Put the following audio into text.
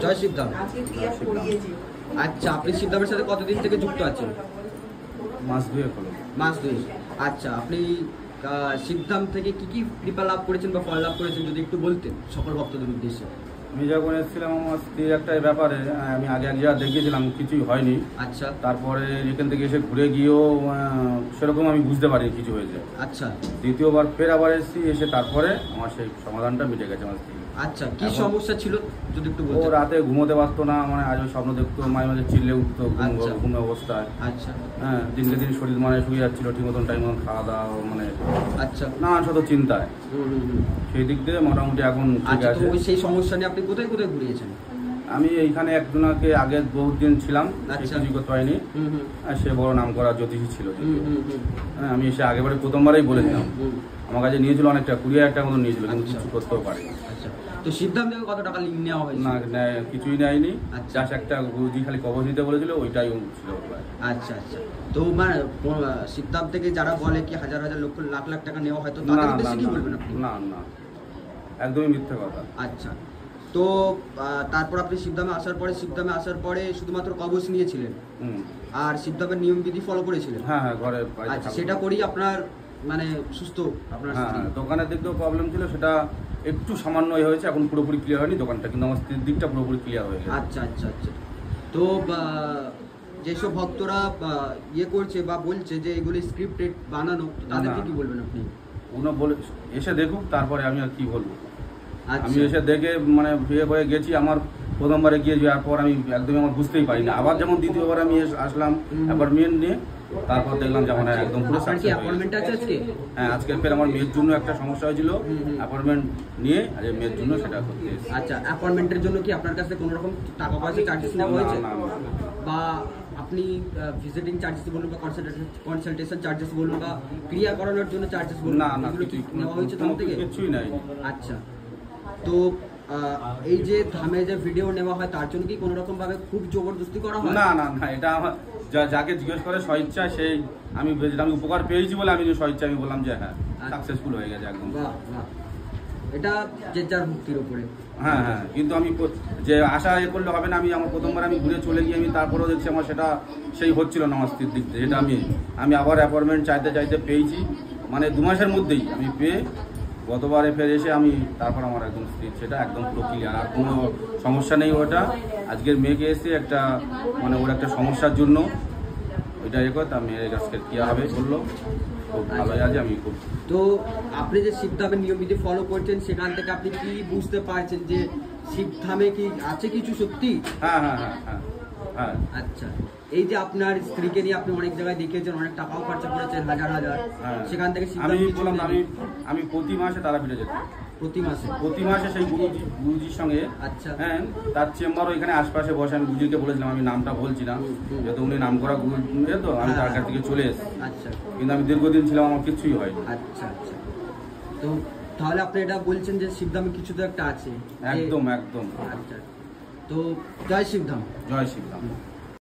জয় শিবধাম। আচ্ছা, আপনি শিবধামের সাথে কতদিন থেকে যুক্ত আছেন? মাস 2 হলো। মাস 2। আচ্ছা, আপনি শিবধাম থেকে কি কি কৃপা লাভ করেছেন বা ফল লাভ করেছেন যদি একটু বলতেন সকল ভক্তদের উদ্দেশ্যে। আমি যখন এসেছিলাম আমার স্ত্রীর একটা ব্যাপারে, আমি আগে এক জায়গা দেখিয়েছিলাম, কিছুই হয়নি। আচ্ছা। তারপরে এখান থেকে এসে ঘুরে গিয়েও সেরকম আমি বুঝতে পারিনি কিছু হয়েছে। আচ্ছা। দ্বিতীয়বার ফের আবার এসেছি, এসে তারপরে আমার সেই সমাধানটা মিটে গেছে আমার স্ত্রী। আচ্ছা, কি সমস্যা ছিল যদি একটু ও বলতেন। রাতে ঘুমোতে পারতো না, মানে আজও স্বপ্ন দেখতো, মাঝে মাঝে চিল্লে উঠতো ঘুমে অবস্থায়। আচ্ছা। হ্যাঁ, দিনকে দিন শরীর মানে শুয়ে যাচ্ছিল, ঠিক মতন টাইম মতন খাওয়া দাওয়া, মানে আচ্ছা নানান শত চিন্তায়। সেই দিক দিয়ে মোটামুটি এখন ঠিক আছে। সেই সমস্যা নিয়ে আপনি কোথায় কোথায় ঘুরিয়েছেন? আমি এইখানে একজনকে আগে বহুত দিন ছিলাম, কিছু করতে হয়নি। সে বড় নাম করা জ্যোতিষী ছিল। হ্যাঁ, আমি এসে আগেবারে প্রথমবারই বলেছিলাম, আমার কাছে নিয়েছিল অনেকটা 20,000 টাকা মতন নিয়েছিল, কিন্তু কিছু করতেও পারি। আচ্ছা, তো সিদ্ধান্ত থেকে কত টাকা নেওয়া হয়েছে? না, কিছুই নেয়নি। জাস্ট একটা গুরুজি খালি কবর দিতে বলেছিল, ওইটাই ছিল। আচ্ছা আচ্ছা, তো মানে সিদ্ধান্ত থেকে যারা বলে কি হাজার হাজার লক্ষ লাখ লাখ টাকা নেওয়া হয়, তো তাদের উদ্দেশ্যে কি বলবেন আপনি? না না, একদমই মিথ্যে কথা। আচ্ছা, তো তারপর আপনি সিদ্ধামে আসার পরে শুধুমাত্র কবচ নিয়েছিলেন আর সিদ্ধামের নিয়ম বিধি ফলো করেছিলেন? হ্যাঁ হ্যাঁ, ঘরে। আচ্ছা, সেটা করেই আপনার মানে সুস্থ আপনার? হ্যাঁ, দোকানের দিক দিয়েও প্রবলেম ছিল, সেটা একটু সামান্য হয়েছে, এখন পুরোপুরি ক্লিয়ার হয়নি দোকানটা, কিন্তু আমার স্ত্রীর দিকটা পুরোপুরি ক্লিয়ার হয়ে গেছে। আচ্ছা আচ্ছা আচ্ছা, তো যেসব ভক্তরা ইয়ে করছে বা বলছে যে এগুলো স্ক্রিপ্টেড বানানো, তাদেরকে কি বলবেন আপনি? ওরা বলে এসে দেখুক, তারপরে আমি আর কি বলবো। আচ্ছা। আমি এসে দেখে মানে বিয়ে হয়ে গেছি, আমার প্রথমবারে গিয়ে যাওয়ার পর আমি একদমই আমার বুঝতেই পারি না। আবার যেমন দ্বিতীয়বার আমি আসলাম অ্যাপয়েন্টমেন্ট নিয়ে, তারপর দেখলাম যেমন একদম পুরো আপনার কি অ্যাপয়েন্টমেন্ট আছে আজকে? হ্যাঁ, আজকে ফের আমার মেয়ের জন্য একটা সমস্যা হয়েছিল, অ্যাপয়েন্টমেন্ট নিয়ে আজ মেয়ের জন্য সেটা করতে এসেছি। আচ্ছা, অ্যাপয়েন্টমেন্টের জন্য কি আপনার কাছে কোনো রকম টাকা পয়সা চার্জেস নেওয়া হয়েছে? বা আপনি ভিজিটিং চার্জেস বলুন বা কনসালটেশন চার্জেস বলুন বা ক্রিয়া করানোর জন্য চার্জেস বলুন, না না, এগুলো কি নেওয়া হয়েছে তখন থেকে? কিছুই নাই। আচ্ছা, তো এই যে ধামে যে ভিডিও নেওয়া হয় তার জন্য কি কোনো রকম ভাবে খুব জবরদস্তি করা হয়? না না না, এটা আমার যাকে জিজ্ঞেস করে স্বইচ্ছা, সেই আমি উপকার পেয়েছি বলে আমি স্বইচ্ছা আমি বললাম যে হ্যাঁ সাকসেসফুল হয়ে গেছে একদম। বাহ বাহ, এটা যে যার মুক্তির উপরে। হ্যাঁ হ্যাঁ, কিন্তু আমি যে আশা করলে হবে না। আমি আমার প্রথমবার আমি ঘুরে চলে গিয়ে আমি তারপরেও দেখছি আমার সেটা সেই হচ্ছিল না আমার স্ত্রীর দিক থেকে। যেটা আমি আবার অ্যাপয়েন্টমেন্ট চাইতে পেয়েছি, মানে 2 মাসের মধ্যেই আমি পেয়ে গতবারে ফের এসে আমি তারপর আমার একদম স্ত্রীর সেটা একদম পুরো ক্লিয়ার, আর কোনো সমস্যা নেই। ওটা আজকের মেয়েকে এসে একটা মানে ওর একটা সমস্যার জন্য ওইটা তা মেয়ের কাছে কী হবে বললো, খুব ভালো আছে। আমি খুব, তো আপনি যে শিবধামের নিয়মিত ফলো করছেন, সেখান থেকে আপনি কি বুঝতে পারছেন যে শিবধামে কি আছে কিছু সত্যি? হ্যাঁ হ্যাঁ হ্যাঁ হ্যাঁ হ্যাঁ। আচ্ছা, এই যে আপনার স্ত্রীকে নিয়ে আপনি অনেক জায়গায় দেখিয়েছেন, অনেক টাকাও খরচা করেছেন, হাজার হাজার, সেখান থেকে আমি বললাম আমি প্রতি মাসে তারাপীঠে যেতাম। প্রতি মাসে সেই গুরুজির সঙ্গে। আচ্ছা। হ্যাঁ, তার চেম্বারও এখানে আশপাশে বসে। আমি গুরুজিকে বলেছিলাম, আমি নামটা বলছি না, যেহেতু উনি নাম করা গুরু, তো আমি তার কাছ থেকে চলে এসেছি। আচ্ছা, কিন্তু আমি দীর্ঘদিন ছিলাম, আমার কিছুই হয়নি। আচ্ছা আচ্ছা, তো তাহলে আপনি এটা বলছেন যে শিবধামে কিছু তো একটা আছে? একদম একদম। আচ্ছা, তো জয় শিবধাম। জয় শিবধাম।